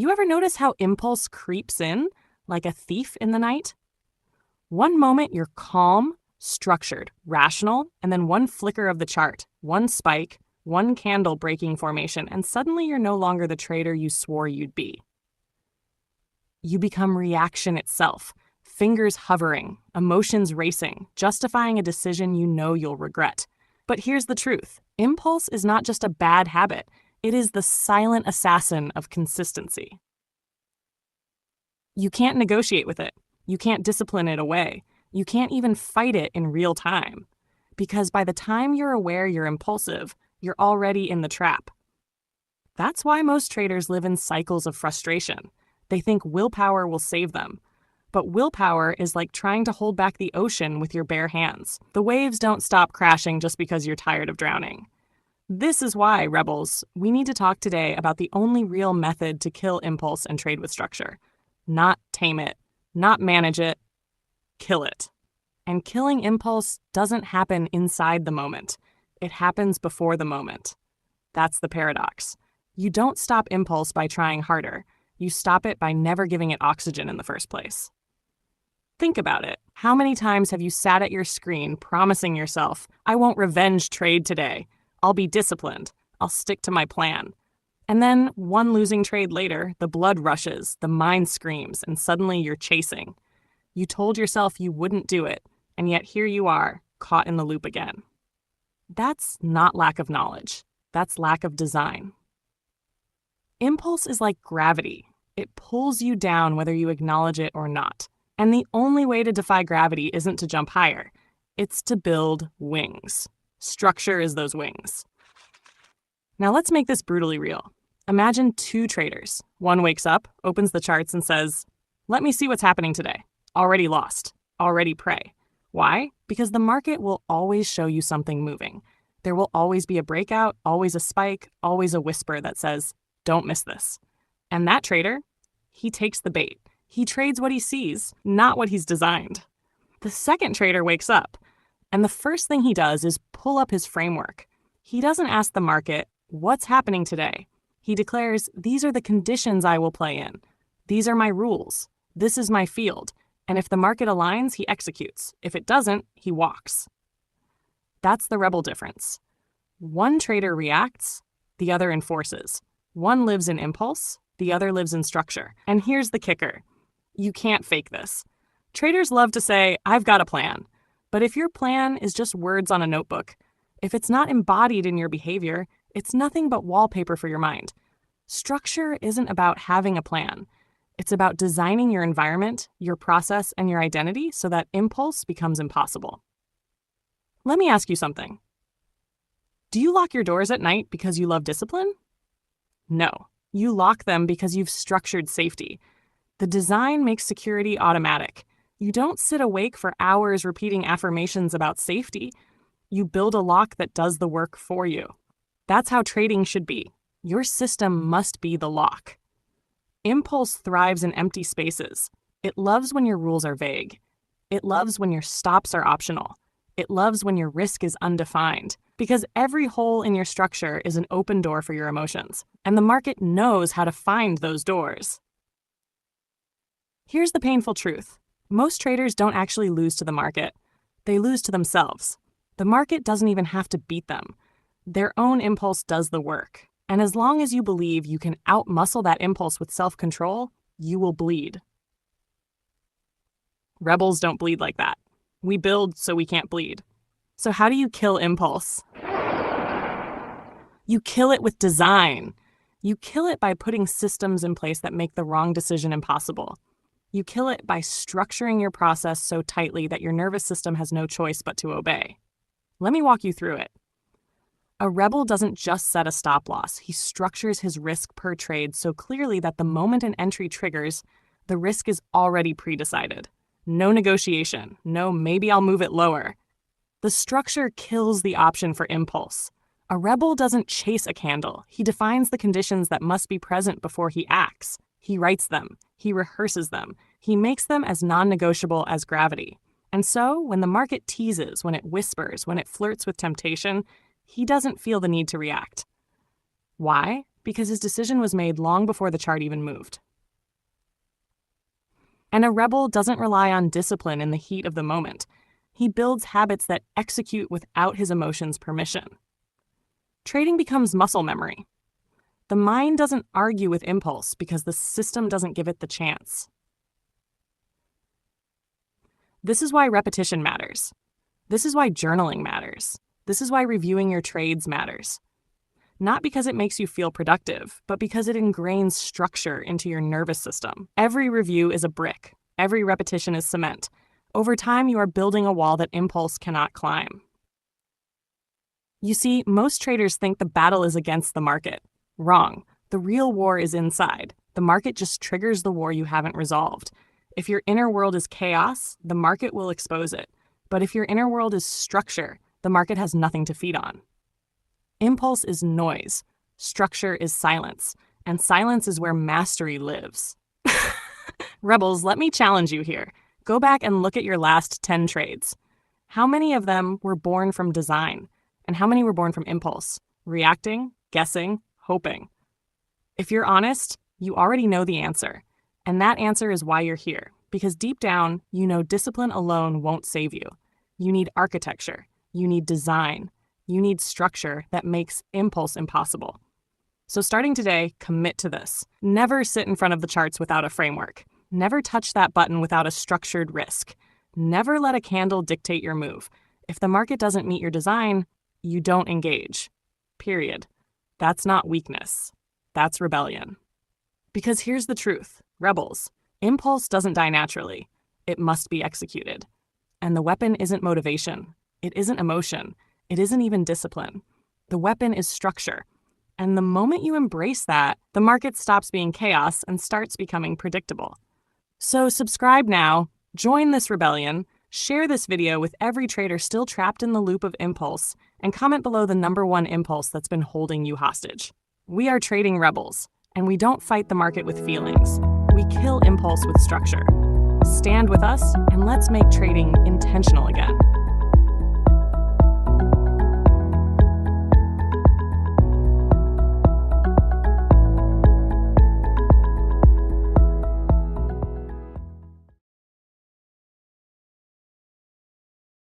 You ever notice how impulse creeps in, like a thief in the night? One moment you're calm, structured, rational, and then one flicker of the chart, one spike, one candle breaking formation, and suddenly you're no longer the trader you swore you'd be. You become reaction itself, fingers hovering, emotions racing, justifying a decision you know you'll regret. But here's the truth. Impulse is not just a bad habit. It is the silent assassin of consistency. You can't negotiate with it. You can't discipline it away. You can't even fight it in real time. Because by the time you're aware you're impulsive, you're already in the trap. That's why most traders live in cycles of frustration. They think willpower will save them. But willpower is like trying to hold back the ocean with your bare hands. The waves don't stop crashing just because you're tired of drowning. This is why, rebels, we need to talk today about the only real method to kill impulse and trade with structure. Not tame it, not manage it, kill it. And killing impulse doesn't happen inside the moment. It happens before the moment. That's the paradox. You don't stop impulse by trying harder. You stop it by never giving it oxygen in the first place. Think about it. How many times have you sat at your screen promising yourself, I won't revenge trade today. I'll be disciplined. I'll stick to my plan. And then, one losing trade later, the blood rushes, the mind screams, and suddenly you're chasing. You told yourself you wouldn't do it, and yet here you are, caught in the loop again. That's not lack of knowledge. That's lack of design. Impulse is like gravity. It pulls you down whether you acknowledge it or not. And the only way to defy gravity isn't to jump higher. It's to build wings. Structure is those wings. Now let's make this brutally real. Imagine two traders. One wakes up, opens the charts, and says, let me see what's happening today. Already lost. Already prey. Why? Because the market will always show you something moving. There will always be a breakout, always a spike, always a whisper that says, don't miss this. And that trader, he takes the bait. He trades what he sees, not what he's designed. The second trader wakes up, and the first thing he does is pull up his framework. He doesn't ask the market, what's happening today? He declares, these are the conditions I will play in. These are my rules. This is my field. And if the market aligns, he executes. If it doesn't, he walks. That's the rebel difference. One trader reacts, the other enforces. One lives in impulse, the other lives in structure. And here's the kicker. You can't fake this. Traders love to say, I've got a plan. But if your plan is just words on a notebook, if it's not embodied in your behavior, it's nothing but wallpaper for your mind. Structure isn't about having a plan. It's about designing your environment, your process, and your identity so that impulse becomes impossible. Let me ask you something. Do you lock your doors at night because you love discipline? No. You lock them because you've structured safety. The design makes security automatic. You don't sit awake for hours repeating affirmations about safety. You build a lock that does the work for you. That's how trading should be. Your system must be the lock. Impulse thrives in empty spaces. It loves when your rules are vague. It loves when your stops are optional. It loves when your risk is undefined. Because every hole in your structure is an open door for your emotions. And the market knows how to find those doors. Here's the painful truth. Most traders don't actually lose to the market. They lose to themselves. The market doesn't even have to beat them. Their own impulse does the work. And as long as you believe you can outmuscle that impulse with self-control, you will bleed. Rebels don't bleed like that. We build so we can't bleed. So how do you kill impulse? You kill it with design. You kill it by putting systems in place that make the wrong decision impossible. You kill it by structuring your process so tightly that your nervous system has no choice but to obey. Let me walk you through it. A rebel doesn't just set a stop loss. He structures his risk per trade so clearly that the moment an entry triggers, the risk is already pre-decided. No negotiation. No, maybe I'll move it lower. The structure kills the option for impulse. A rebel doesn't chase a candle. He defines the conditions that must be present before he acts. He writes them. He rehearses them. He makes them as non-negotiable as gravity. And so, when the market teases, when it whispers, when it flirts with temptation, he doesn't feel the need to react. Why? Because his decision was made long before the chart even moved. And a rebel doesn't rely on discipline in the heat of the moment. He builds habits that execute without his emotions' permission. Trading becomes muscle memory. The mind doesn't argue with impulse because the system doesn't give it the chance. This is why repetition matters. This is why journaling matters. This is why reviewing your trades matters. Not because it makes you feel productive, but because it ingrains structure into your nervous system. Every review is a brick. Every repetition is cement. Over time, you are building a wall that impulse cannot climb. You see, most traders think the battle is against the market. Wrong. The real war is inside. The market just triggers the war you haven't resolved. If your inner world is chaos, the market will expose it. But if your inner world is structure, the market has nothing to feed on. Impulse is noise. Structure is silence. And silence is where mastery lives. Rebels, let me challenge you here. Go back and look at your last 10 trades. How many of them were born from design? And how many were born from impulse? Reacting, guessing, hoping. If you're honest, you already know the answer. And that answer is why you're here. Because deep down, you know discipline alone won't save you. You need architecture. You need design. You need structure that makes impulse impossible. So starting today, commit to this. Never sit in front of the charts without a framework. Never touch that button without a structured risk. Never let a candle dictate your move. If the market doesn't meet your design, you don't engage. Period. That's not weakness. That's rebellion. Because here's the truth, rebels. Impulse doesn't die naturally. It must be executed. And the weapon isn't motivation. It isn't emotion. It isn't even discipline. The weapon is structure. And the moment you embrace that, the market stops being chaos and starts becoming predictable. So subscribe now, join this rebellion, share this video with every trader still trapped in the loop of impulse, and comment below the #1 impulse that's been holding you hostage. We are trading rebels, and we don't fight the market with feelings. We kill impulse with structure. Stand with us, and let's make trading intentional again.